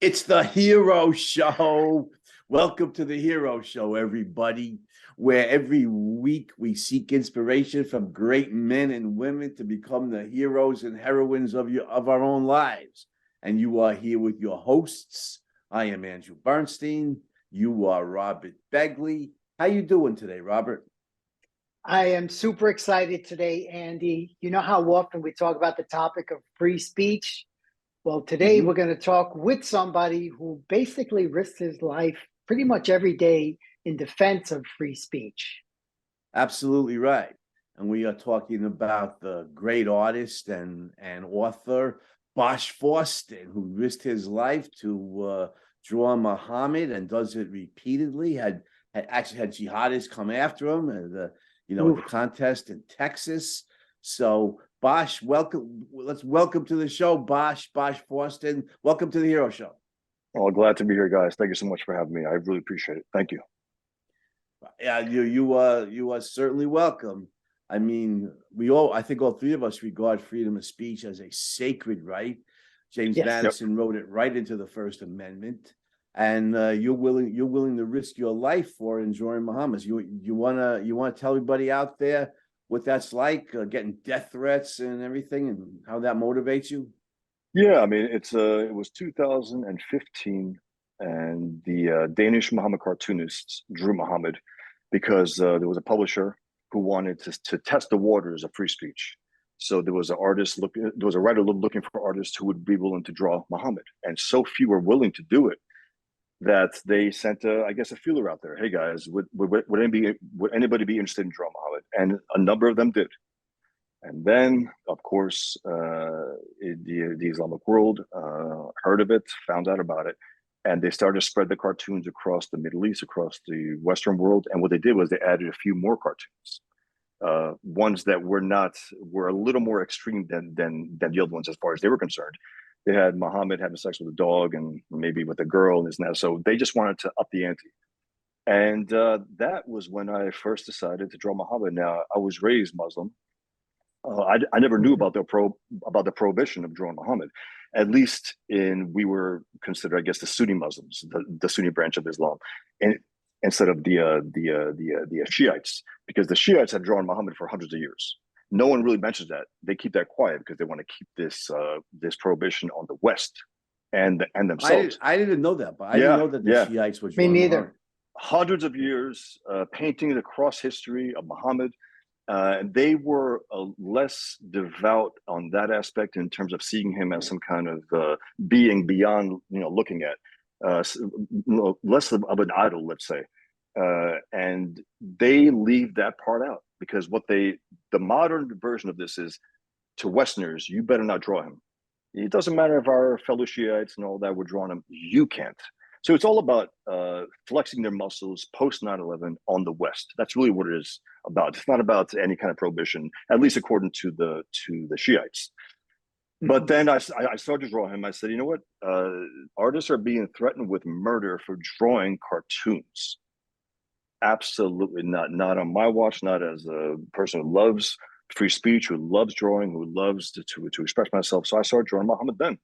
It's the Hero Show. Welcome to the Hero Show, everybody, where every week we seek inspiration from great men and women to become the heroes and heroines of our own lives. And you are here with your hosts. I am Andrew Bernstein. You are Robert Begley. How you doing today, Robert? I am super excited today, Andy. You know how often we talk about the topic of free speech? Well, today we're going to talk with somebody who basically risks his life pretty much every day in defense of free speech. Absolutely right. And we are talking about the great artist and author Bosch Fawstin, who risked his life to draw Muhammad and does it repeatedly. Had actually had jihadists come after him at the contest in Texas. So Bosch, welcome. Let's welcome to the show, Bosch Fawstin. Welcome to the Hero Show. Well, glad to be here, guys. Thank you so much for having me. I really appreciate it. Thank you. Yeah, you are certainly welcome. I mean, I think all three of us regard freedom of speech as a sacred right. James Madison wrote it right into the First Amendment, and you're willing to risk your life for enjoying Muhammad. You wanna tell everybody out there what that's like, getting death threats and everything, and how that motivates you? Yeah, I mean, it was 2015, and the Danish Muhammad cartoonists drew Muhammad because there was a publisher who wanted to test the waters of free speech. So there was a writer looking for artists who would be willing to draw Muhammad, and so few were willing to do it that they sent a feeler out there. Hey guys, would anybody be interested in drawing Muhammad? And a number of them did. And then, of course, the Islamic world heard of it, found out about it, and they started to spread the cartoons across the Middle East, across the Western world. And what they did was they added a few more cartoons, ones that were a little more extreme than the other ones as far as they were concerned. They had Muhammad having sex with a dog and maybe with a girl and this and that. So they just wanted to up the ante. And that was when I first decided to draw Muhammad. Now, I was raised Muslim. I never knew about the prohibition of drawing Muhammad. At least we were considered, I guess, the Sunni Muslims, the Sunni branch of Islam, and instead of the Shiites, because the Shiites had drawn Muhammad for hundreds of years. No one really mentions that. They keep that quiet because they want to keep this prohibition on the West and themselves. I didn't know that, but I didn't know that the Shiites were drawing Me neither. Muhammad. Hundreds of years painting the cross history of Muhammad. They were less devout on that aspect in terms of seeing him as some kind of being beyond, looking at, less of an idol, let's say. And they leave that part out because the modern version of this is, to Westerners, you better not draw him. It doesn't matter if our fellow Shiites and all that were drawing him, you can't. So it's all about flexing their muscles post 9/11 on the West. That's really what it is about. It's not about any kind of prohibition, at least according to the Shiites. But then I started to draw him. I said, you know what? Artists are being threatened with murder for drawing cartoons. Absolutely not. Not on my watch. Not as a person who loves free speech, who loves drawing, who loves to express myself. So I started drawing Muhammad then.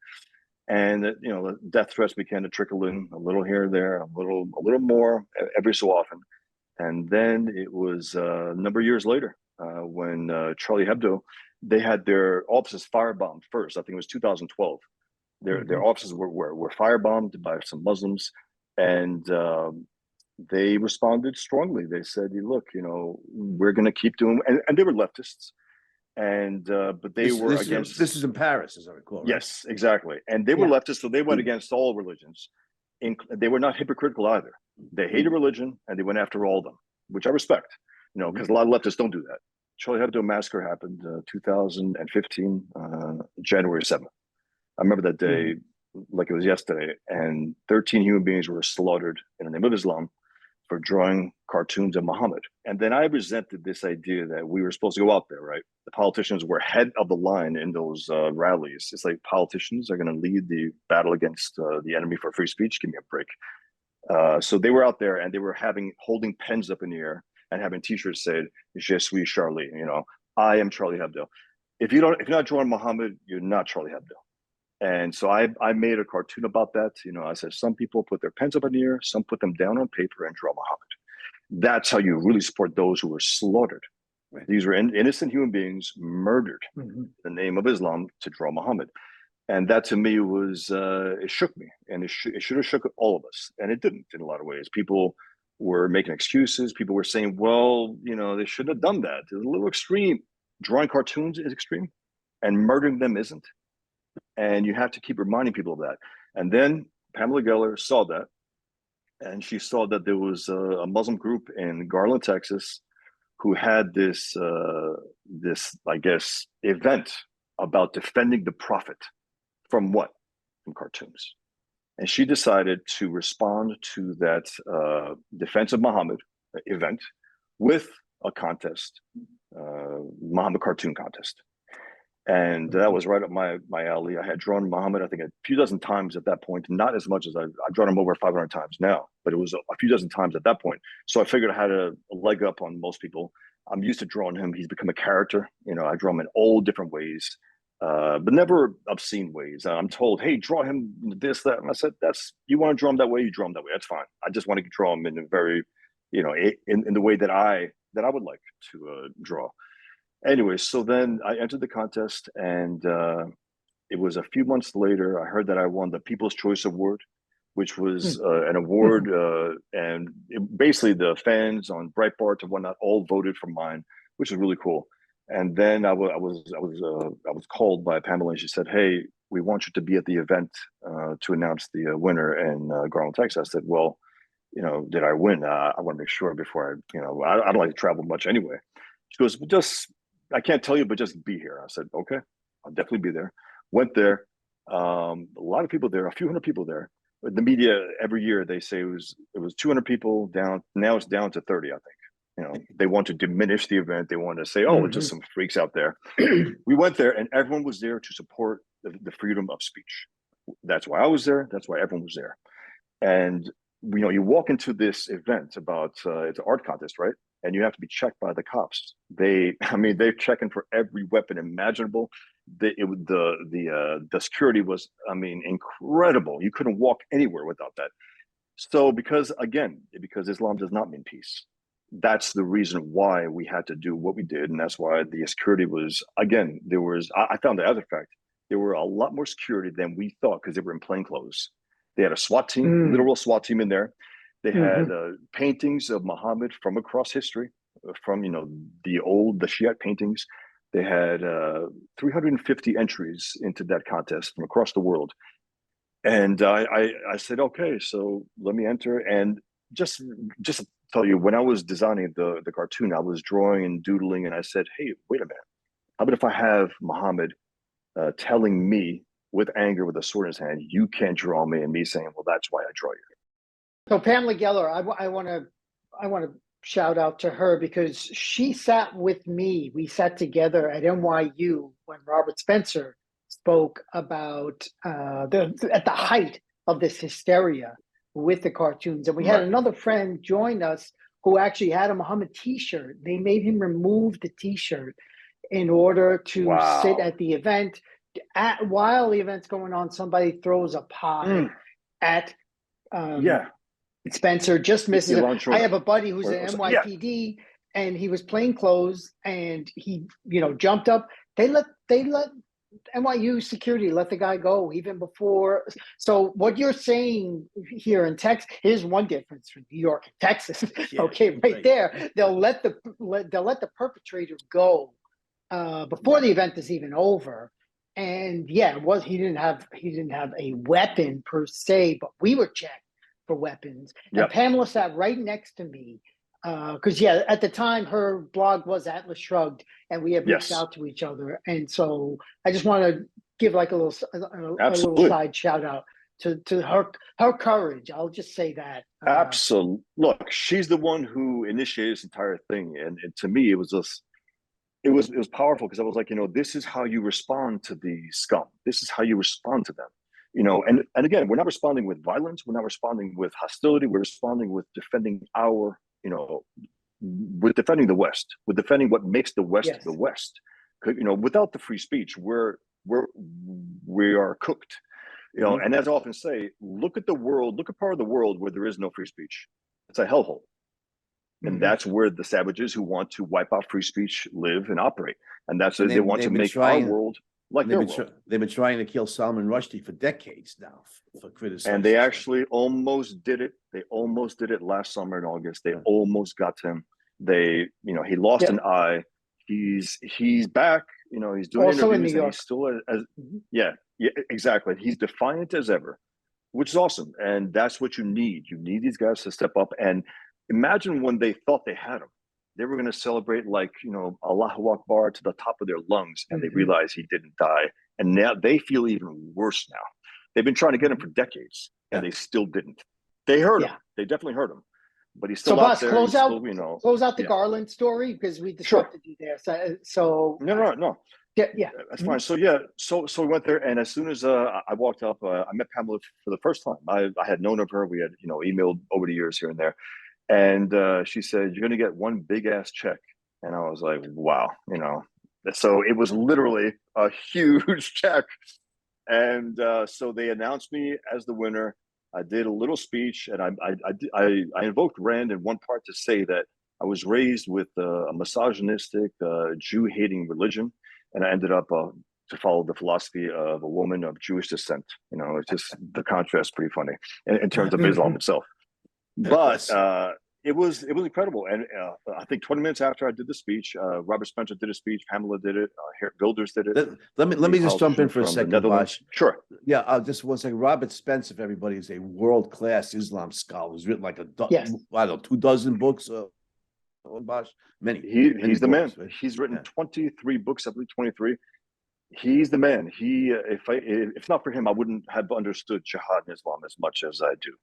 And the death threats began to trickle in a little here and there, a little more every so often. And then it was a number of years later when Charlie Hebdo, they had their offices firebombed first. I think it was 2012. Their offices were firebombed by some Muslims, and they responded strongly. They said, "Look, we're going to keep doing," and they were leftists. And but they were against. This is in Paris, as I recall. Right? Yes, exactly. And they were leftists, so they went against all religions. They were not hypocritical either. They hated religion, and they went after all of them, which I respect. Because a lot of leftists don't do that. Charlie Hebdo massacre happened 2015, January 7th. I remember that day like it was yesterday, and 13 human beings were slaughtered in the name of Islam for drawing cartoons of Muhammad. And then I resented this idea that we were supposed to go out there, right? The politicians were head of the line in those rallies. It's like politicians are going to lead the battle against the enemy for free speech. Give me a break. So they were out there and they were holding pens up in the air and having T-shirts said, "Je suis Charlie," I am Charlie Hebdo. If you're not drawing Muhammad, you're not Charlie Hebdo. And so I made a cartoon about that. You know, I said some people put their pens up in the air, some put them down on paper and draw Muhammad. That's how you really support those who were slaughtered. Right. These were innocent human beings murdered in the name of Islam to draw Muhammad. And that to me was, it shook me, and it should have shook all of us. And it didn't in a lot of ways. People were making excuses. People were saying, well, you know, they shouldn't have done that. It's a little extreme. Drawing cartoons is extreme and murdering them isn't. And you have to keep reminding people of that. And then Pamela Geller saw that, and she saw that there was a Muslim group in Garland, Texas, who had this, I guess, event about defending the Prophet from what? From cartoons. And she decided to respond to that Defense of Muhammad event with a contest, Muhammad cartoon contest. And that was right up my alley. I had drawn Muhammad, I think, a few dozen times at that point, not as much as I've drawn him over 500 times now, but it was a few dozen times at that point. So I figured I had a leg up on most people. I'm used to drawing him. He's become a character. You know, I draw him in all different ways, but never obscene ways. I'm told, hey, draw him this, that. And I said, you want to draw him that way, you draw him that way. That's fine. I just want to draw him in a very, you know, in the way that I would like to draw. Anyway, so then I entered the contest, and it was a few months later, I heard that I won the People's Choice Award, which was an award, and basically the fans on Breitbart and whatnot all voted for mine, which was really cool. And then I was called by Pamela, and she said, "Hey, we want you to be at the event to announce the winner in Garland, Texas." I said, "Well, you know, did I win? I want to make sure before I don't like to travel much anyway." She goes, I can't tell you, but just be here. I said, okay, I'll definitely be there. Went there. A lot of people there, a few hundred people there. The media every year, they say it was 200 people down. Now it's down to 30, I think. You know, they want to diminish the event. They want to say, oh, it's just some freaks out there. We went there, and everyone was there to support the freedom of speech. That's why I was there. That's why everyone was there. And, you know, you walk into this event about, it's an art contest, right? And you have to be checked by the cops. They're checking for every weapon imaginable. The security was, incredible. You couldn't walk anywhere without that. So because Islam does not mean peace. That's the reason why we had to do what we did. And that's why the security was, again, I found the other fact, there were a lot more security than we thought because they were in plain clothes. They had a SWAT team, literal SWAT team in there. They had paintings of Muhammad from across history, from the Shiite paintings. They had 350 entries into that contest from across the world. And I said, okay, so let me enter. And just to tell you, when I was designing the cartoon, I was drawing and doodling, and I said, hey, wait a minute. How about if I have Muhammad telling me with anger, with a sword in his hand, you can't draw me, and me saying, well, that's why I draw you. So Pamela Geller, I want to shout out to her because she sat with me. We sat together at NYU when Robert Spencer spoke about at the height of this hysteria with the cartoons, and we had another friend join us who actually had a Muhammad T-shirt. They made him remove the T-shirt in order to sit at the event. While the event's going on, somebody throws a pie at Spencer, just misses it. I have a buddy who's an NYPD, and he was plain clothes, and he, jumped up. They let NYU security let the guy go even before. So what you're saying here in Texas, here's one difference from New York and Texas. There, they'll let the perpetrator go before the event is even over. And he didn't have a weapon per se, but we were checked for weapons. And Pamela sat right next to me because at the time her blog was Atlas Shrugged, and we had reached out to each other. And so I just want to give like a little side shout out to her courage. I'll just say that. Absolutely. Look, she's the one who initiated this entire thing, and to me it was just. It was powerful because I was like, this is how you respond to the scum. This is how you respond to them. And again, we're not responding with violence. We're not responding with hostility. We're responding with defending with defending the West, with defending what makes the West the West. Without the free speech, we're we are cooked. Mhm. And as I often say, look at the world, look at part of the world where there is no free speech. It's a hellhole. And Mhm. that's where the savages who want to wipe out free speech live and operate. And that's And they want to they've been make our trying, world like and their world. they've been trying to kill Salman Rushdie for decades now for criticizing. And they actually almost did it. They almost did it last summer in August. They almost got him. He lost an eye. He's back. He's doing Also in New interviews, and he's York. still Mhm. yeah, exactly. He's defiant as ever, which is awesome. And that's what you need. You need these guys to step up. And imagine when they thought they had him, they were going to celebrate like, Allahu Akbar to the top of their lungs, and they Mhm. realized he didn't die. And now they feel even worse now. They've been trying to get him for decades, and they still didn't. They heard him. They definitely heard him. But he's still So, out Boss, there. close out the Yeah. Garland story, because we Sure. disrupted you there. So No. yeah. That's fine. So yeah, so we went there, and as soon as I walked up, I met Pamela for the first time. I had known of her. We had emailed over the years here and there, and she said, "You're going to get one big ass check," and I was like, "Wow," So it was literally a huge check, and so they announced me as the winner. I did a little speech, and I invoked Rand in one part to say that I was raised with a misogynistic, Jew-hating religion, and I ended up to follow the philosophy of a woman of Jewish descent. It's just the contrast pretty funny in terms of Islam itself. But it was incredible, and I think 20 minutes after I did the speech, Robert Spencer did a speech, Pamela did it, Geert Wilders did it. Let me just jump in for a second, Bosch. Sure. Yeah, just 1 second. Robert Spencer, if everybody, is a world-class Islam scholar. He's written like Yes. I don't know, 24 books. Bosch, many. He's the man. books, right? He's written 23 books, I believe 23. He's the man. If not for him, I wouldn't have understood jihad in Islam as much as I do.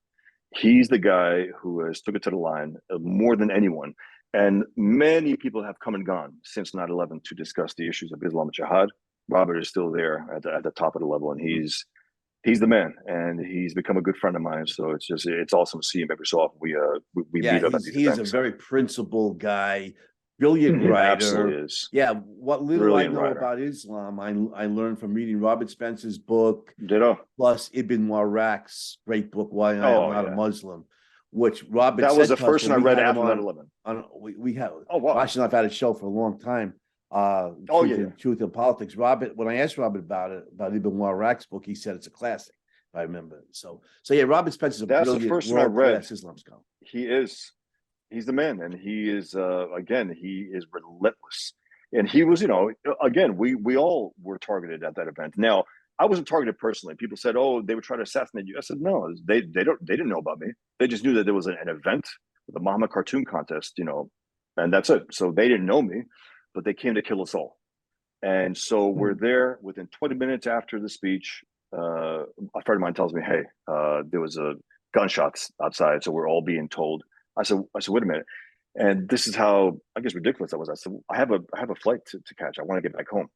He's the guy who has took it to the line more than anyone. And many people have come and gone since 9/11 to discuss the issues of Islam and jihad. Robert is still there at the top of the level, and he's the man, and he's become a good friend of mine. So it's awesome to see him every so often. We meet up at these he is a events. very principled guy, brilliant writer. Absolutely is. Yeah, what little Brilliant I know writer. about Islam, I learned from reading Robert Spencer's book, Ditto. plus Ibn Warraq's great book, Why I Am Not a Muslim, which Robert that said was the to us first one I when we read had him after on. 9/11. We have. Oh wow. Bosch and I've had a show for a long time. Truth in Politics. Robert, when I asked Robert about Ibn Warraq's book, he said it's a classic. I remember. So yeah, Robert Spencer's a brilliant world-class Islam scholar. He is. He's the man, and he is again. He is relentless, and he was. Again, we all were targeted at that event. Now, I wasn't targeted personally. People said, "Oh, they were trying to assassinate you." I said, "No, they didn't know about me. They just knew that there was an event, the Muhammad cartoon contest, and that's it. So they didn't know me, but they came to kill us all." And so we're there within 20 minutes after the speech. A friend of mine tells me, "Hey, there was a gunshots outside, so we're all being told." I said, "Wait a minute." And this is how, I guess, ridiculous that was. I said, I have a flight to catch. I want to get back home.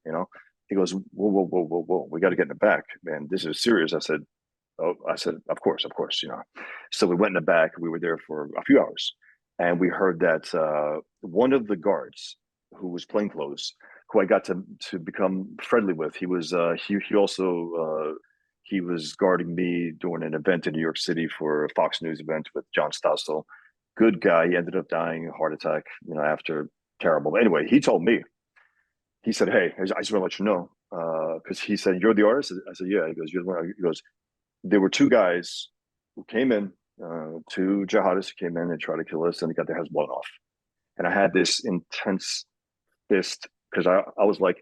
He goes, whoa. We got to get in the back, man. This is serious. I said, of course. So we went in the back. We were there for a few hours, and we heard that one of the guards, who was plainclothes, who I got to become friendly with, he was he also he was guarding me during an event in New York City for a Fox News event with John Stossel. Good guy. He ended up dying, a heart attack, after terrible. But anyway, he told me, he said, "Hey, I just want to let you know," because he said, "You're the artist?" I said, "Yeah." He goes, "You're the one." He goes, "There were two guys who came in, two jihadists who came in and tried to kill us, and they got their heads blown off." And I had this intense fist, because I was like,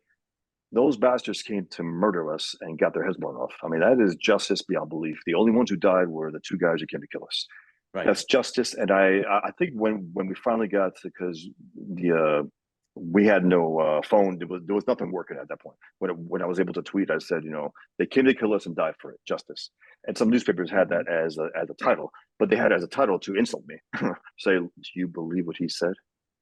those bastards came to murder us and got their heads blown off. I mean, that is justice beyond belief. The only ones who died were the two guys who came to kill us. Right. That's justice. And I think when we finally got to, because we had no phone, there was nothing working at that point. When I was able to tweet, I said, they came to kill us and died for it, justice. And some newspapers had that as a title, but they had it as a title to insult me. Say, "Do you believe what he said?"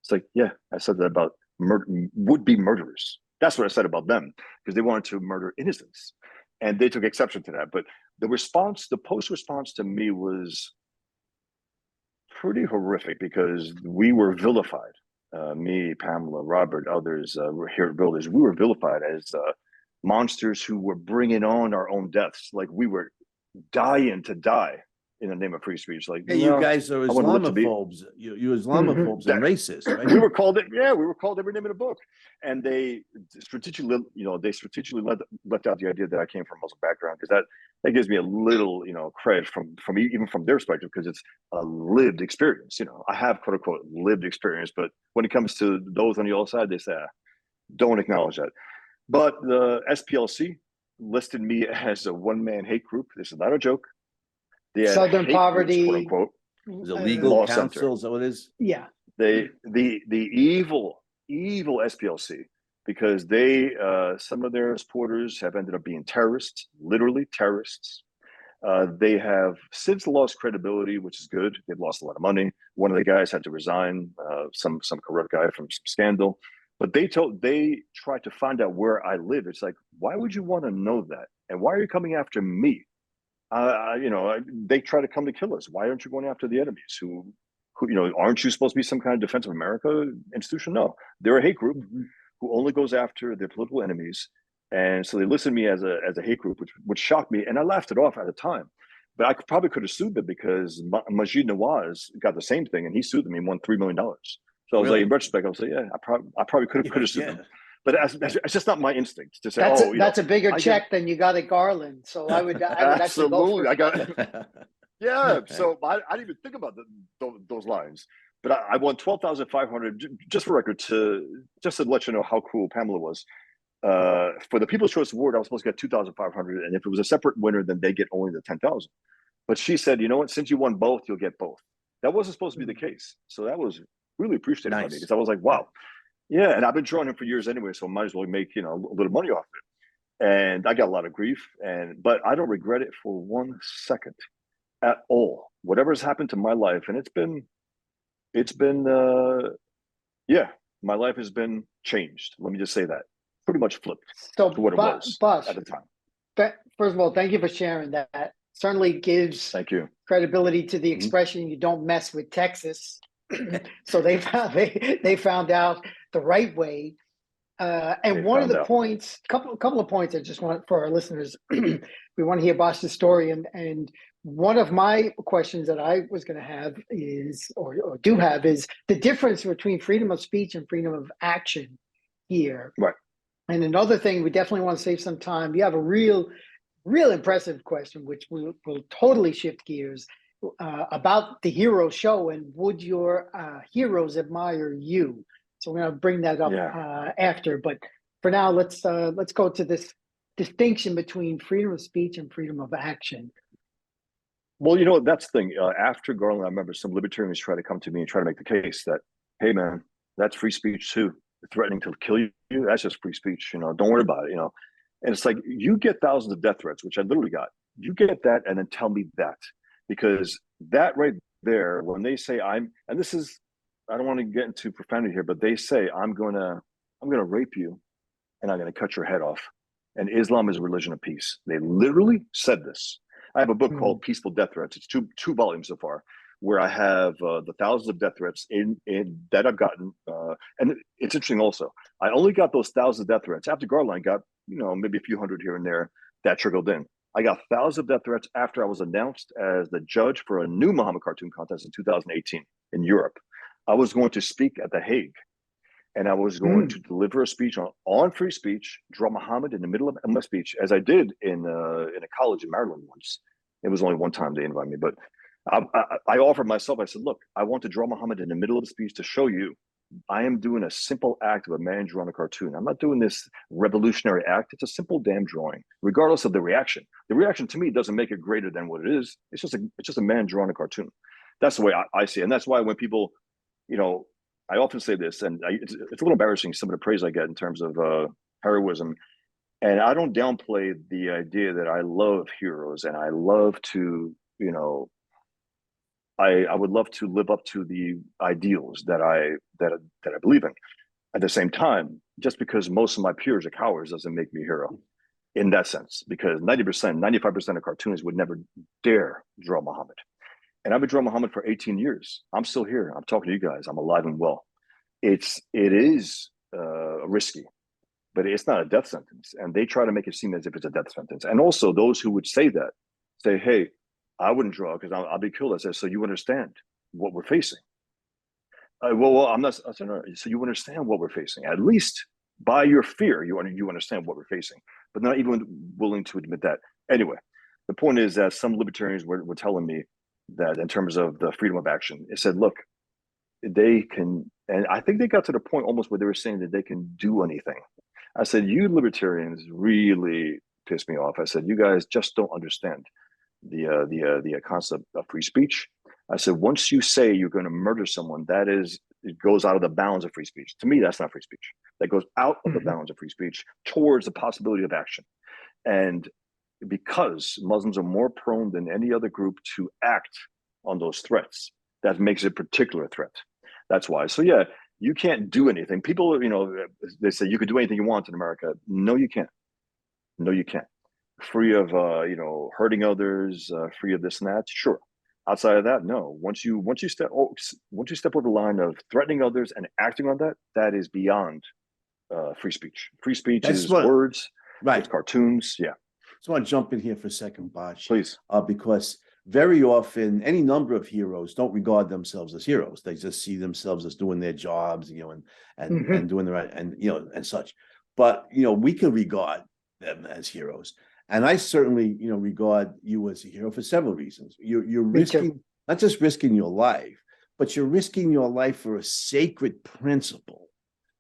It's like, yeah, I said that about would-be murderers. That's what I said about them, because they wanted to murder innocents, and they took exception to that. But the post response to me was pretty horrific, because we were vilified. Me, Pamela, Robert, others here at Builders, we were vilified as monsters who were bringing on our own deaths. Like we were dying to die in the name of free speech. Like, Hey, you guys are I want to live to be. Islamophobes. You Islamophobes and racist, right? We were called it. Yeah, we were called every name in the book, and they strategically, left out the idea that I came from a Muslim background, because that gives me a little, cred from even from their perspective, because it's a lived experience. I have quote unquote lived experience, but when it comes to those on the other side, they say don't acknowledge that. But the SPLC listed me as a one-man hate group. This is not a joke. They had Southern hate Poverty, groups, quote unquote. The legal Law counsel, Center. is that what it is? Yeah. The evil SPLC, because they some of their supporters have ended up being terrorists, literally terrorists. They have since lost credibility, which is good. They've lost a lot of money. One of the guys had to resign, some corrupt guy from some scandal. But they tried to find out where I live. It's like, why would you want to know that? And why are you coming after me? They try to come to kill us. Why aren't you going after the enemies who aren't you supposed to be some kind of Defense of America institution? No, they're a hate group who only goes after their political enemies. And so they listed me as a hate group, which shocked me. And I laughed it off at the time. But I probably could have sued them, because Majid Nawaz got the same thing, and he sued them and won $3 million. So I was like, in retrospect, I was like, yeah, I probably could have sued them. But it's just not my instinct to say, that's a bigger check than you got at Garland. So I would absolutely. I would actually go for Yeah. So I didn't even think about those lines. But I won 12,500. Just for record, just to let you know how cool Pamela was. For the People's Choice Award, I was supposed to get 2,500, and if it was a separate winner, then they get only the 10,000. But she said, you know what? Since you won both, you'll get both. That wasn't supposed to be the case. So that was really appreciated by me, because I was like, wow. Yeah, and I've been drawing him for years anyway, so I might as well make a little money off it. And I got a lot of grief, but I don't regret it for 1 second at all. Whatever has happened to my life, and my life has been changed. Let me just say that, pretty much flipped to what it was at the time. First of all, thank you for sharing that. Certainly gives credibility to the expression "you don't mess with Texas." So they found out the right way. And one of the points, couple of points I just want for our listeners, we want to hear Bosch's story. And one of my questions that I was going to have is, or do have, is the difference between freedom of speech and freedom of action here. Right. And another thing, we definitely want to save some time. You have a real impressive question, which will totally shift gears, about the hero show, and would your heroes admire you? So we're going to bring that up after. But for now, let's go to this distinction between freedom of speech and freedom of action. Well, that's the thing. After Garland, I remember some libertarians try to come to me and try to make the case that, hey, man, that's free speech too. Threatening to kill you, that's just free speech. Don't worry about it. And it's like, you get thousands of death threats, which I literally got. You get that, and then tell me that. Because that right there, when they say and this is, I don't want to get into profanity here, but they say, I'm gonna rape you, and I'm gonna cut your head off. And Islam is a religion of peace. They literally said this. I have a book called Peaceful Death Threats. It's two volumes so far, where I have the thousands of death threats in that I've gotten. And it's interesting also. I only got those thousands of death threats after Garland got, maybe a few hundred here and there that trickled in. I got thousands of death threats after I was announced as the judge for a new Muhammad cartoon contest in 2018 in Europe. I was going to speak at The Hague, and I was going to deliver a speech on free speech, draw Muhammad in the middle of my speech, as I did in a college in Maryland once. It was only one time they invited me, but I offered myself. I said, look, I want to draw Muhammad in the middle of the speech to show you I am doing a simple act of a man drawing a cartoon. I'm not doing this revolutionary act. It's a simple damn drawing, regardless of the reaction. The reaction to me doesn't make it greater than what it is. It's just a man drawing a cartoon. That's the way I see it. And that's why when people, I often say this, and it's a little embarrassing, some of the praise I get in terms of heroism. And I don't downplay the idea that I love heroes, and I love to, I would love to live up to the ideals that I believe in. At the same time, just because most of my peers are cowards doesn't make me a hero in that sense, because 95% of cartoonists would never dare draw Muhammad. And I've been drawing Muhammad for 18 years. I'm still here. I'm talking to you guys. I'm alive and well. It is risky. but it's not a death sentence. And they try to make it seem as if it's a death sentence. And also those who would say that, say, hey, I wouldn't draw because I'll be killed. I said, so you understand what we're facing? Well, I'm not. I said, no, so you understand what we're facing. At least by your fear, you understand what we're facing, but not even willing to admit that. Anyway, the point is that some libertarians were telling me that in terms of the freedom of action, it said, look, they can, and I think they got to the point almost where they were saying that they can do anything. I said, you libertarians really piss me off. I said, you guys just don't understand the concept of free speech. I said, once you say you're going to murder someone, it goes out of the bounds of free speech. To me, that's not free speech. That goes out of the bounds of free speech towards the possibility of action. And because Muslims are more prone than any other group to act on those threats, that makes it a particular threat. That's why. So yeah, you can't do anything. People, they say you could do anything you want in America. No, you can't. No, you can't. Free of hurting others, free of this and that. Sure. Outside of that, no. Once you step over the line of threatening others and acting on that, that is beyond free speech. Free speech is words, right? It's cartoons. Yeah. So I want to jump in here for a second, Bosch. Please. Because very often any number of heroes don't regard themselves as heroes. They just see themselves as doing their jobs, and doing the right, and such. But we can regard them as heroes. And I certainly, regard you as a hero for several reasons. You're risking, not just risking your life, but you're risking your life for a sacred principle.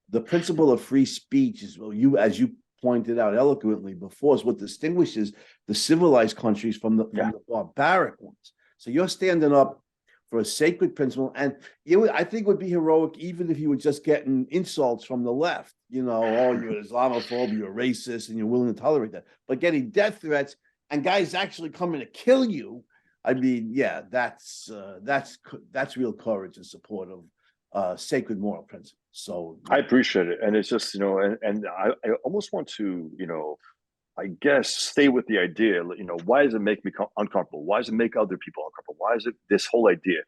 The principle of free speech is, as you pointed out eloquently before, is what distinguishes the civilized countries from the barbaric ones. So you're standing up for a sacred principle, and I think it would be heroic even if you were just getting insults from the left. Oh, you're Islamophobe, you're racist, and you're willing to tolerate that. But getting death threats and guys actually coming to kill you, I mean, yeah, that's real courage in support of sacred moral principles. So I appreciate it, and it's just and I almost want to I guess stay with the idea. Why does it make me uncomfortable? Why does it make other people uncomfortable? Why is it this whole idea?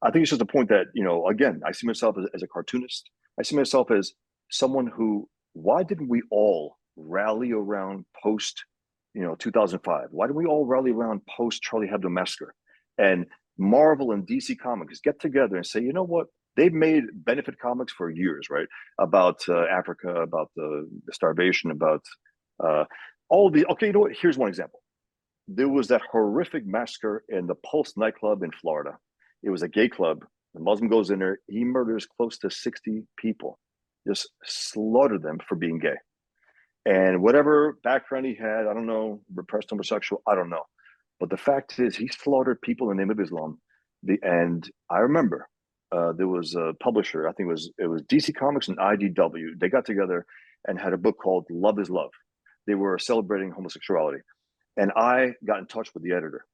I think it's just a point that again, I see myself as a cartoonist. I see myself as someone who. Why didn't we all rally around post 2005? Why didn't we all rally around post Charlie Hebdo massacre? And Marvel and DC Comics get together and say, you know what? They've made benefit comics for years, right? About Africa, about the starvation, about all the. Okay, here's one example. There was that horrific massacre in the Pulse nightclub in Florida. It was a gay club. The Muslim goes in there. He murders close to 60 people. Just slaughtered them for being gay. And whatever background he had, I don't know, repressed homosexual, I don't know. But the fact is, he slaughtered people in the name of Islam. And I remember there was a publisher, I think it was DC Comics and IDW. They got together and had a book called Love is Love. They were celebrating homosexuality. And I got in touch with the editor.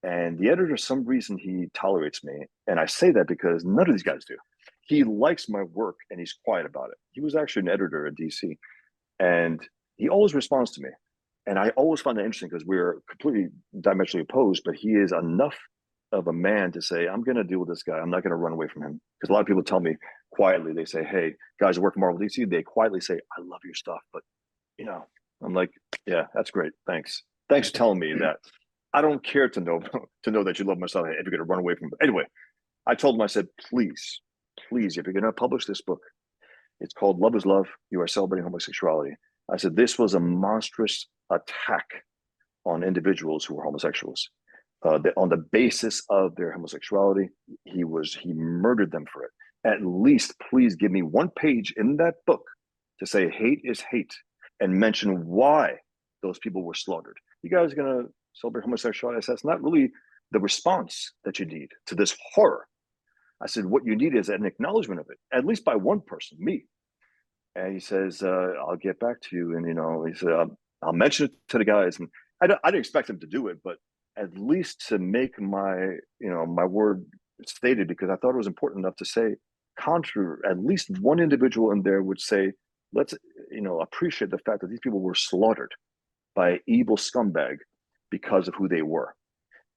And the editor, for some reason, he tolerates me. And I say that because none of these guys do. He likes my work and he's quiet about it. He was actually an editor at DC. And he always responds to me. And I always find that interesting because we're completely diametrically opposed, but he is enough of a man to say, I'm going to deal with this guy. I'm not going to run away from him. Because a lot of people tell me quietly, they say, hey, guys who work for Marvel DC, they quietly say, I love your stuff. But, I'm like, yeah, that's great. Thanks. Thanks for telling me that. I don't care to know that you love my stuff if you're going to run away from it. Anyway, I told him, I said, please, if you're going to publish this book, it's called Love is Love. You are celebrating homosexuality. I said, this was a monstrous attack on individuals who were homosexuals. On the basis of their homosexuality, he murdered them for it. At least, please give me one page in that book to say hate is hate and mention why those people were slaughtered. You guys are going to celebrate homosexuality? I said, that's not really the response that you need to this horror. I said, what you need is an acknowledgement of it, at least by one person, me. And he says, I'll get back to you. And, he said, I'll mention it to the guys. And I didn't expect him to do it, but at least to make my word stated, because I thought it was important enough to say, at least one individual in there would say, let's, appreciate the fact that these people were slaughtered by an evil scumbag because of who they were.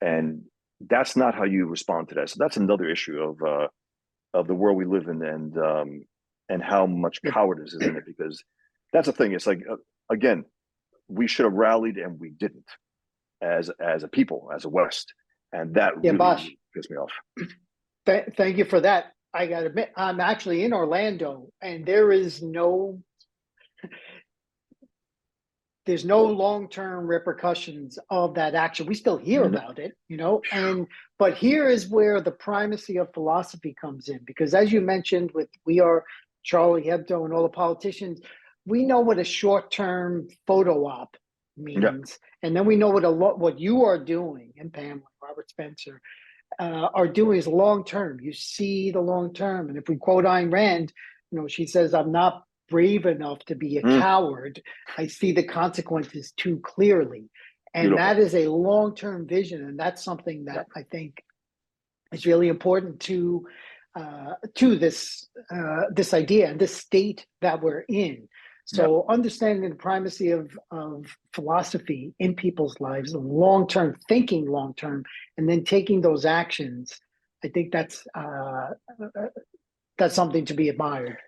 And that's not how you respond to that. So that's another issue of the world we live in, and how much cowardice is in it, because that's the thing. It's like, again, we should have rallied and we didn't as a people, as a West. And that Yeah, really Bosch, pissed me off. thank you for that. I got to admit, I'm actually in Orlando, and there's no long-term repercussions of that action. We still hear about it, but here is where the primacy of philosophy comes in, because as you mentioned, we are Charlie Hebdo and all the politicians, we know what a short-term photo op means, and then we know what you are doing, and Pam, Robert Spencer, are doing is long-term. You see the long-term, and if we quote Ayn Rand, she says, "I'm not brave enough to be a coward. I see the consequences too clearly." And Beautiful. that is a long-term vision, and that's something that I think is really important to this idea and this state that we're in. So understanding the primacy of philosophy in people's lives, long-term thinking, long-term, and then taking those actions, I think that's something to be admired.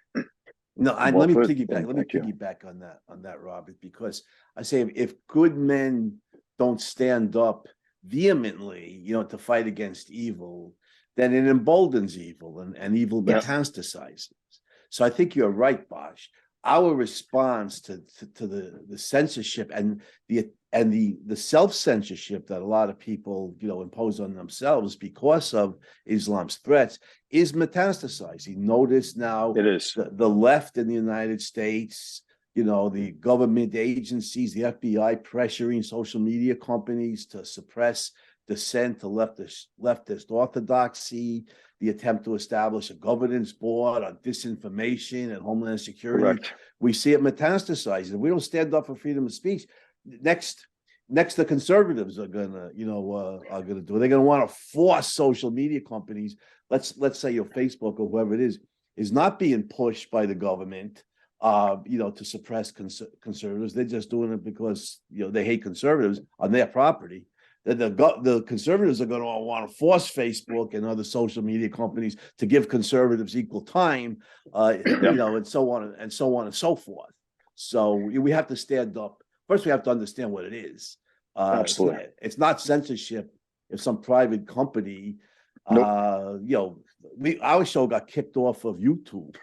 No, and Well let me put. piggyback. Let me Thank you. piggyback on that, Robert, because I say if good men don't stand up vehemently, to fight against evil, then it emboldens evil, and evil metastasizes. So I think you're right, Bosch. Our response to the censorship and the self-censorship that a lot of people impose on themselves because of Islam's threats is metastasizing. Notice now It is. the left in the United States, the government agencies, the FBI pressuring social media companies to suppress dissent to leftist orthodoxy, the attempt to establish a governance board on disinformation and homeland security. Correct. We see it metastasizing. If we don't stand up for freedom of speech, next the conservatives are gonna do. They're gonna want to force social media companies. Let's say your Facebook or whoever it is not being pushed by the government, to suppress conservatives. They're just doing it because they hate conservatives on their property. The conservatives are going to want to force Facebook and other social media companies to give conservatives equal time, and so on and so forth. So we have to stand up. First, we have to understand what it is. Absolutely. It's not censorship if some private company, our show got kicked off of YouTube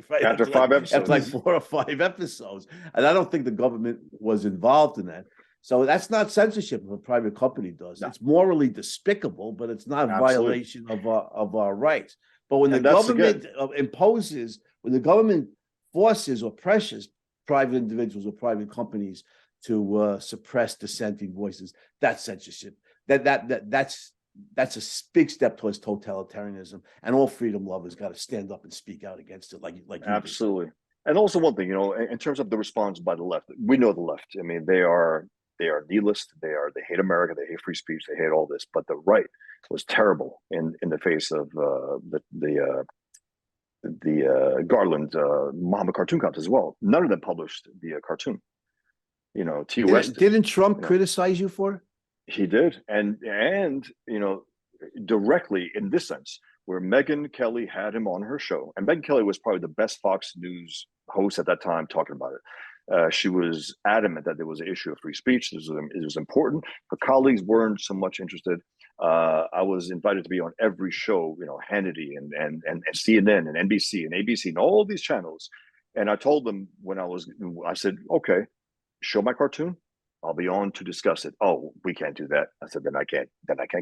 right? After 5 episodes. After like 4 or 5 episodes. And I don't think the government was involved in that. So that's not censorship if a private company does. No. It's morally despicable, but it's not a violation of our rights. But when the government imposes, when the government forces or pressures private individuals or private companies to suppress dissenting voices, that's censorship. That's a big step towards totalitarianism, and all freedom lovers got to stand up and speak out against it, like absolutely. And also one thing, in terms of the response by the left, we know the left. I mean, they are nihilist. They hate America. They hate free speech. They hate all this. But the right was terrible in the face of the Garland Muhammad cartoon contest as well. None of them published the cartoon. T. West didn't Trump criticize you for it? He did, and directly in this sense, where Megyn Kelly had him on her show, and Megyn Kelly was probably the best Fox News host at that time talking about it. She was adamant that there was an issue of free speech. It was important. Her colleagues weren't so much interested. I was invited to be on every show, Hannity and CNN and NBC and ABC and all these channels. And I told them I said, okay, show my cartoon. I'll be on to discuss it. Oh, we can't do that. I said, then I can't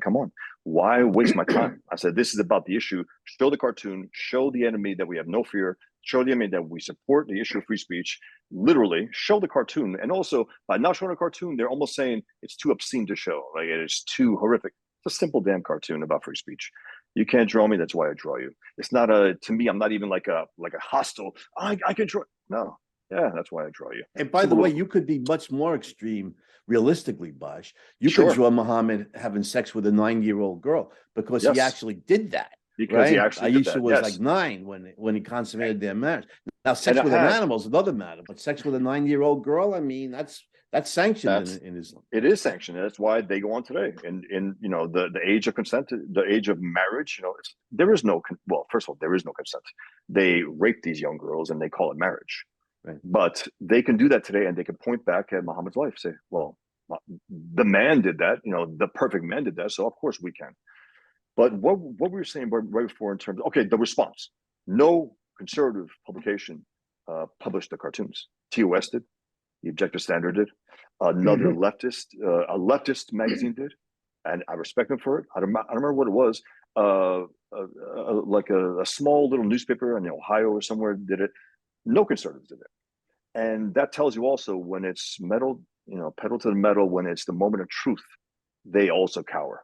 come on. Why waste my time? I said, this is about the issue. Show the cartoon, show the enemy that we have no fear, show the enemy that we support the issue of free speech. Literally show the cartoon. And also by not showing a cartoon, they're almost saying it's too obscene to show. Like it's too horrific. It's a simple damn cartoon about free speech. You can't draw me. That's why I draw you. It's not to me, I'm not even like a hostile. I can draw. No. Yeah, that's why I draw you. And by the way, you could be much more extreme, realistically, Bosch. You could draw Muhammad having sex with a 9-year-old girl because he actually did that. Because he actually did Aisha that. was like 9 when he consummated their marriage. Now, sex with an animal is another matter, but sex with a 9-year-old girl, I mean, that's sanctioned in Islam. It is sanctioned. That's why they go on today. In the age of consent, the age of marriage, there is no. Well, first of all, there is no consent. They rape these young girls and they call it marriage. Right. But they can do that today, and they can point back at Muhammad's life, say, well, the man did that, the perfect man did that, so of course we can. But what we were saying right before in terms of, okay, the response. No conservative publication published the cartoons. TOS did, the Objective Standard did, another leftist, a leftist magazine did, and I respect them for it. I don't remember what it was. Like a small little newspaper in Ohio or somewhere did it. No conservatives did it. And that tells you also when it's metal, pedal to the metal, when it's the moment of truth, they also cower.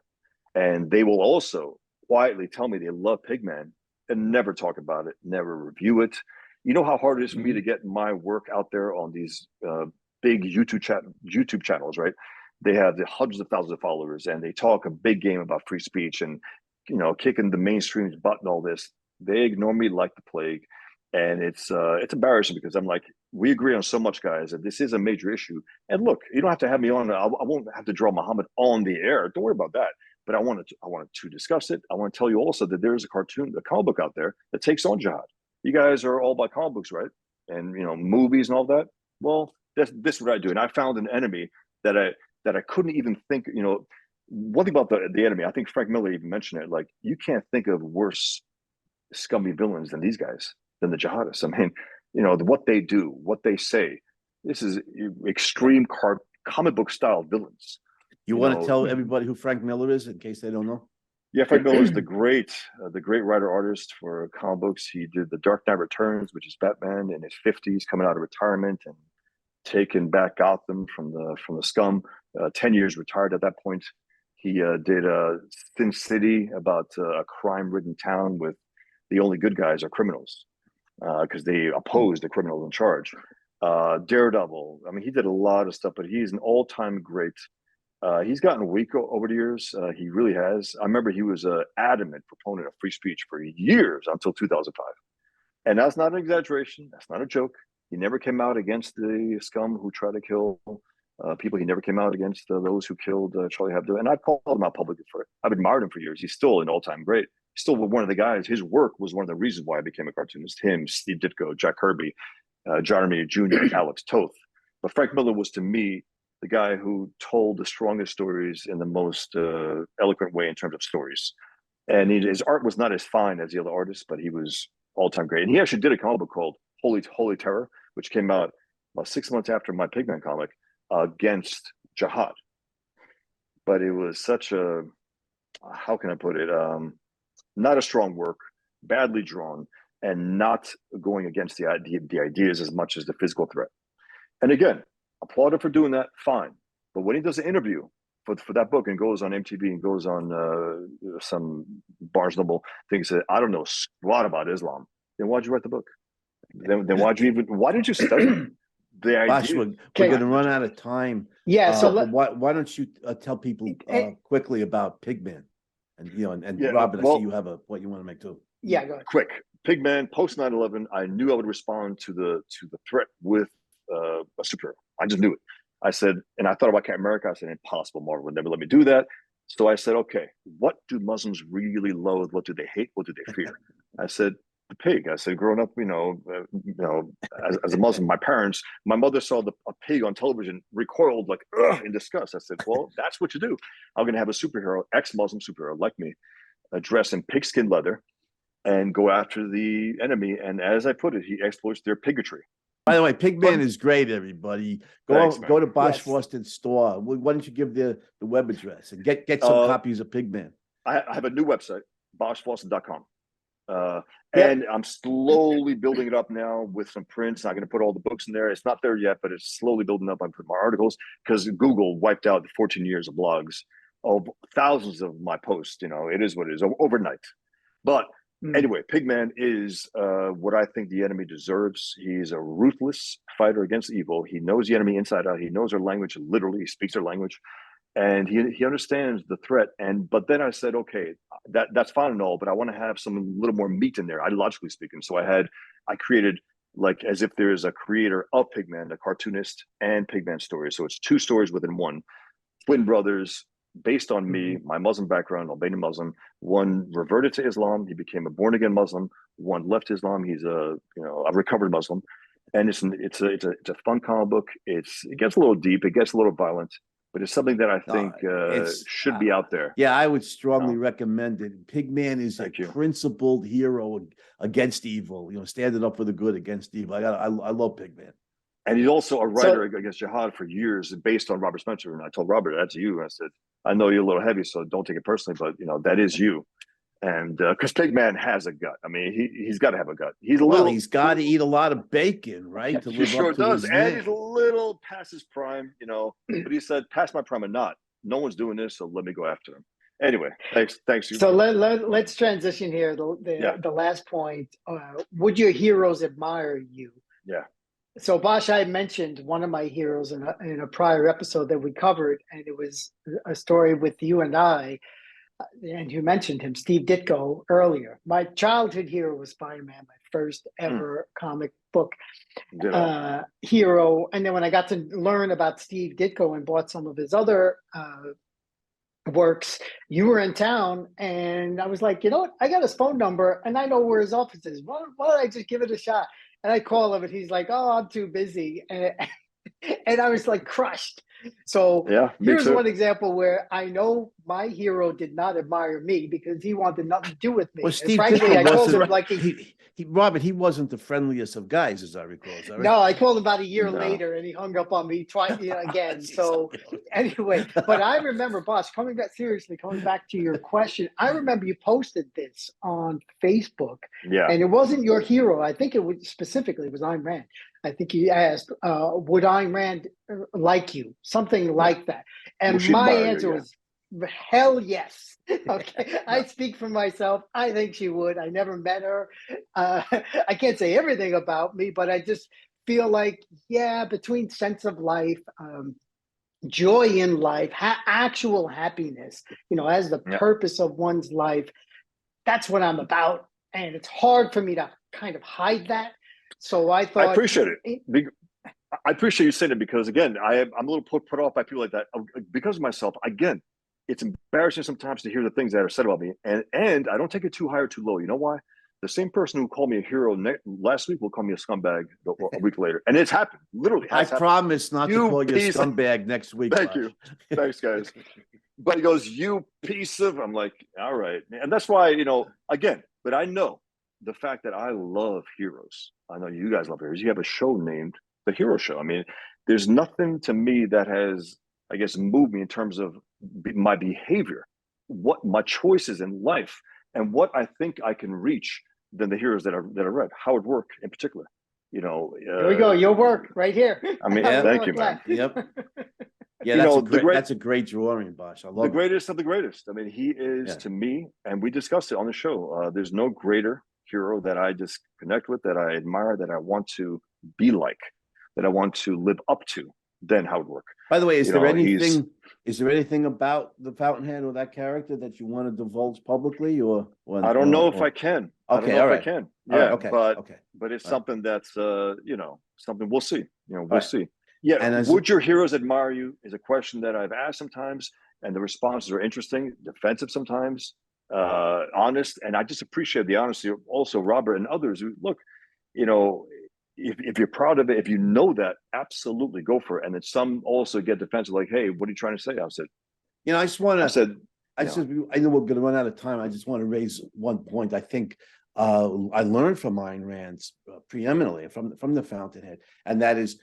And they will also quietly tell me they love Pigman and never talk about it, never review it. You know how hard it is for me to get my work out there on these big YouTube channels, right? They have the hundreds of thousands of followers, and they talk a big game about free speech and kicking the mainstream's butt and all this. They ignore me like the plague, and it's embarrassing because I'm like, we agree on so much, guys, that this is a major issue. And look, you don't have to have me on. I won't have to draw Muhammad on the air. Don't worry about that. But I wanted to discuss it. I want to tell you also that there is a comic book out there that takes on jihad. You guys are all about comic books, right? And movies and all that. Well, this is what I do. And I found an enemy that I couldn't even think. One thing about the enemy, I think Frank Miller even mentioned it. Like, you can't think of worse scummy villains than these guys, than the jihadists. I mean, what they do, what they say. This is extreme comic book style villains. You want to tell everybody who Frank Miller is in case they don't know? Yeah, Frank Miller is the great writer artist for comic books. He did The Dark Knight Returns, which is Batman in his 50s, coming out of retirement and taking back Gotham from the scum. 10 years retired at that point. He did Sin City, about a crime-ridden town with the only good guys are criminals because they oppose the criminals in charge. Daredevil. I mean, he did a lot of stuff, but he's an all-time great. He's gotten weak over the years. He really has. I remember he was an adamant proponent of free speech for years until 2005. And that's not an exaggeration. That's not a joke. He never came out against the scum who tried to kill people. He never came out against those who killed Charlie Hebdo. And I called him out publicly for it. I've admired him for years. He's still an all-time great. Still one of the guys. His work was one of the reasons why I became a cartoonist. Him, Steve Ditko, Jack Kirby, John Romita Jr., Alex Toth. But Frank Miller was, to me, the guy who told the strongest stories in the most eloquent way in terms of stories. And his art was not as fine as the other artists, but he was all-time great. And he actually did a comic book called Holy Terror, which came out about 6 months after my Pigman comic, against jihad. But it was such a, how can I put it, not a strong work, badly drawn, and not going against the ideas as much as the physical threat. And again, applaud him for doing that, fine. But when he does an interview for that book and goes on MTV and goes on some Barnes Noble thing, said, I don't know squat about Islam, then why'd you write the book? Then why didn't you study the idea? Bosch, we're going to run out of time. Yeah, so why don't you tell people quickly about Pigman? And yeah, Robin, I see you have what you want to make too. Yeah, go ahead. Quick. Pigman, post 9/11, I knew I would respond to the threat with a superhero. I just knew it. I said, and I thought about Captain America. I said, impossible, Marvel would never let me do that. So I said, okay, what do Muslims really loathe? What do they hate? What do they fear? I said, the pig. I said, growing up, as a Muslim, my mother saw a pig on television, recoiled like in disgust. I said, well, that's what you do. I'm going to have a superhero, ex-Muslim superhero like me, dress in pigskin leather and go after the enemy. And as I put it, he exploits their bigotry. By the way, Pigman is great, everybody. Go to Bosch Fawstin's store. Why don't you give the web address and get some copies of Pigman? I have a new website, boschfawstin.com. And I'm slowly building it up now with some prints. I'm going to put all the books in there. It's not there yet, but it's slowly building up. I put my articles because Google wiped out the 14 years of blogs, of thousands of my posts. It is what it is overnight. But anyway, Pigman is what I think the enemy deserves. He's a ruthless fighter against evil. He knows the enemy inside out. He knows their language, literally. He speaks their language. And he understands the threat. But then I said, okay, that's fine and all, but I want to have some little more meat in there, ideologically speaking. So I created, like, as if there is a creator of Pigman, a cartoonist, and Pigman stories. So it's two stories within one. Twin brothers, based on me, my Muslim background, Albanian Muslim. One reverted to Islam. He became a born-again Muslim. One left Islam. He's a recovered Muslim. and it's a fun comic book. It gets a little deep, it gets a little violent, but it's something that I think should be out there. Yeah, I would strongly recommend it. Pigman is a principled hero against evil. Standing up for the good against evil. I love Pigman. And he's also a writer against jihad for years, based on Robert Spencer. And I told Robert, that's you. And I said, I know you're a little heavy, so don't take it personally, but that is you. And because Pigman has a gut. I mean, he's got to have a gut. He's got to eat a lot of bacon, right? He sure does. And he's a little past his prime, but he said, past my prime or not. No one's doing this, so let me go after him. Anyway, thanks. So let's transition here. The last point. Would your heroes admire you? Yeah. So Bosch, I mentioned one of my heroes in a prior episode that we covered, and it was a story with you and I. And you mentioned him, Steve Ditko, earlier. My childhood hero was Spider-Man, my first ever comic book hero. And then when I got to learn about Steve Ditko and bought some of his other works, you were in town, and I was like, you know what? I got his phone number, and I know where his office is. Why don't I just give it a shot? And I call him, and he's like, "Oh, I'm too busy," and I was like crushed. So here's one example where I know my hero did not admire me because he wanted nothing to do with me. Well, Steve, frankly, I told him like Robert, he wasn't the friendliest of guys, as I recall. Is that right? No, I called him about a year later, and he hung up on me twice again. So anyway, but I remember, Bosch, coming back to your question, I remember you posted this on Facebook, and it wasn't your hero. I think it was Ayn Rand. I think you asked, would Ayn Rand like you? Something like that. And my answer was, hell yes. Okay. I speak for myself. I think she would. I never met her. I can't say everything about me, but I just feel like, between sense of life, joy in life, actual happiness, as the purpose of one's life, that's what I'm about. And it's hard for me to kind of hide that. So I thought, I appreciate it. I appreciate you saying it because, again, I'm a little put off by people like that because of myself. Again, it's embarrassing sometimes to hear the things that are said about me, and I don't take it too high or too low. You know why? The same person who called me a hero last week will call me a scumbag a week later, and it's happened. Literally, I promise not to call you a scumbag next week. Thank you, thanks, guys. But he goes, "You piece of." I'm like, all right, and that's why again. But I know the fact that I love heroes. I know you guys love heroes. You have a show named The Hero Show. I mean, there's nothing to me that has, I guess, moved me in terms of my behavior, what my choices in life, and what I think I can reach than the heroes that I read. Howard Work in particular. Here we go. Your work right here. I mean, thank you, man. Yep. Yeah, that's a great drawing, Bosch. I love the greatest of the greatest. I mean, he is to me, and we discussed it on the show. There's no greater hero that I just connect with, that I admire, that I want to be like, that I want to live up to than Howard Work. By the way, is there anything about the Fountainhead or that character that you want to divulge publicly, or I don't know if I can. Okay, all right. I can. Yeah, okay. But it's something that's something we'll see. We'll see. Yeah. And would your heroes admire you is a question that I've asked sometimes, and the responses are interesting, defensive sometimes, honest, and I just appreciate the honesty. Also, Robert and others who look, if you're proud of it, if you know that, absolutely go for it. And then some also get defensive, like, "Hey, what are you trying to say?" I said, I just want to. I know we're going to run out of time. I just want to raise one point. I think I learned from Ayn Rand preeminently from the Fountainhead, and that is,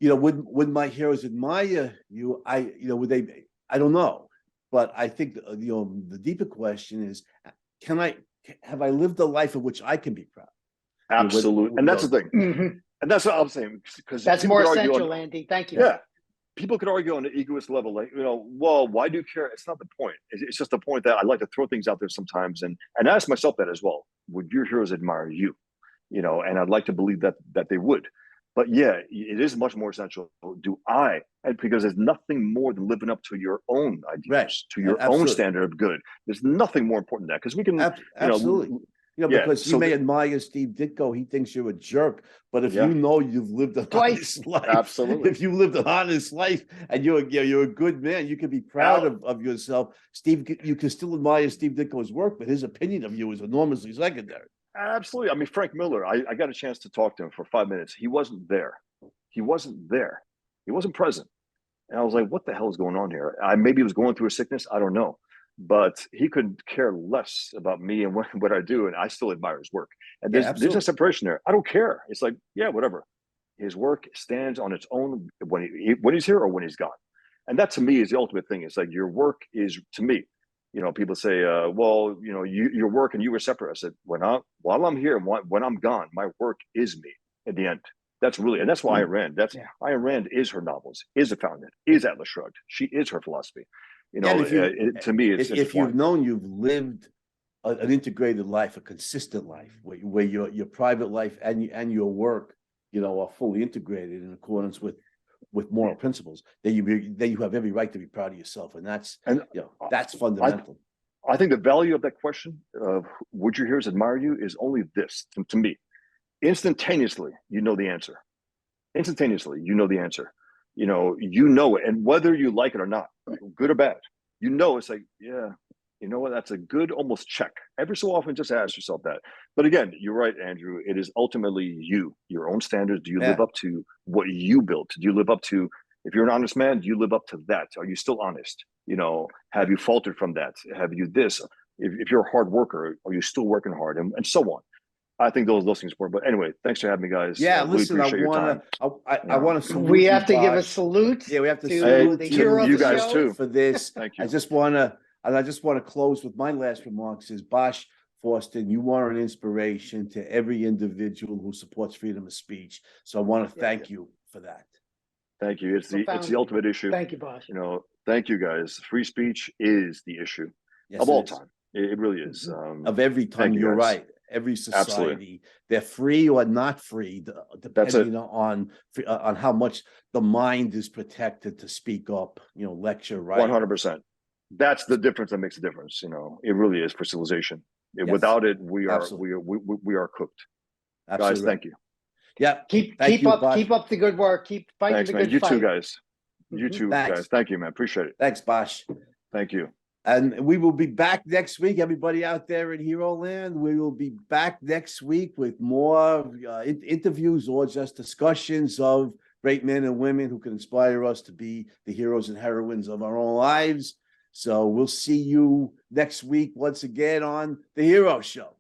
would my heroes admire you? Would they? I don't know, but I think the deeper question is, have I lived a life of which I can be proud? Absolutely, and that's the thing, and that's what I'm saying, because that's more essential, Andy. Thank you. Yeah, people could argue on an egoist level, like, well, why do you care? It's not the point. It's just the point that I like to throw things out there sometimes, and ask myself that as well. Would your heroes admire you? And I'd like to believe that they would. But yeah, it is much more essential. And because there's nothing more than living up to your own ideas, to your own standard of good. There's nothing more important than that, because we can absolutely. Because you may admire Steve Ditko, he thinks you're a jerk, but if you've lived an honest life, absolutely. If you lived an honest life and you're a good man, you can be proud of yourself. You can still admire Steve Ditko's work, but his opinion of you is enormously secondary. Absolutely. I mean, Frank Miller, I got a chance to talk to him for 5 minutes. He wasn't there. He wasn't there. He wasn't present. And I was like, what the hell is going on here? Maybe he was going through a sickness. I don't know. But he could care less about me and what I do. And I still admire his work. And there's a separation there. I don't care. It's like, yeah, whatever. His work stands on its own when he's here or when he's gone. And that to me is the ultimate thing. It's like your work is, to me, people say, well, your work and you were separate. I said, while I'm here and when I'm gone, my work is me at the end. That's really, and that's why Ayn Rand. Ayn Rand is her novels, is a fountain, is Atlas Shrugged. She is her philosophy. To me, it's if you've known you've lived an integrated life, a consistent life, where your private life and your work, are fully integrated in accordance with moral principles, then you have every right to be proud of yourself, and that's fundamental. I think the value of that question of would your heroes admire you is only this to me. Instantaneously, you know the answer. Instantaneously, you know the answer. You know it, and whether you like it or not, good or bad, it's like, yeah, you know what? That's a good almost check. Every so often, just ask yourself that. But again, you're right, Andrew. It is ultimately your own standards. Do you live up to what you built? Do you live up to, if you're an honest man, do you live up to that? Are you still honest? Have you faltered from that? Have you this? If you're a hard worker, are you still working hard? And so on. I think those things were. But anyway, thanks for having me, guys. Yeah, listen, I want to salute we have to Bosch. give a salute. Yeah, we have to salute the hero of you the guys show. too for this. Thank you. I just want to close with my last remarks. Is Bosch Fawstin, you are an inspiration to every individual who supports freedom of speech. So I want to thank you for that. Thank you. It's the ultimate issue. Thank you, Bosch. Thank you, guys. Free speech is the issue of all time. It really is. Of every time, you're right. Every society, Absolutely. They're free or not free, depending on how much the mind is protected to speak up, lecture, right? 100%. That's the difference that makes a difference. It really is for civilization. Yes. Without it, we are Absolutely. we are cooked. Absolutely. Guys, thank you. Yeah. Keep up the good work. Keep fighting Thanks, the man. good You fight. too, guys. You too, guys. Thank you, man. Appreciate it. Thanks, Bosch. Thank you. And we will be back next week. Everybody out there in Hero Land, we will be back next week with more interviews or just discussions of great men and women who can inspire us to be the heroes and heroines of our own lives. So we'll see you next week once again on The Hero Show.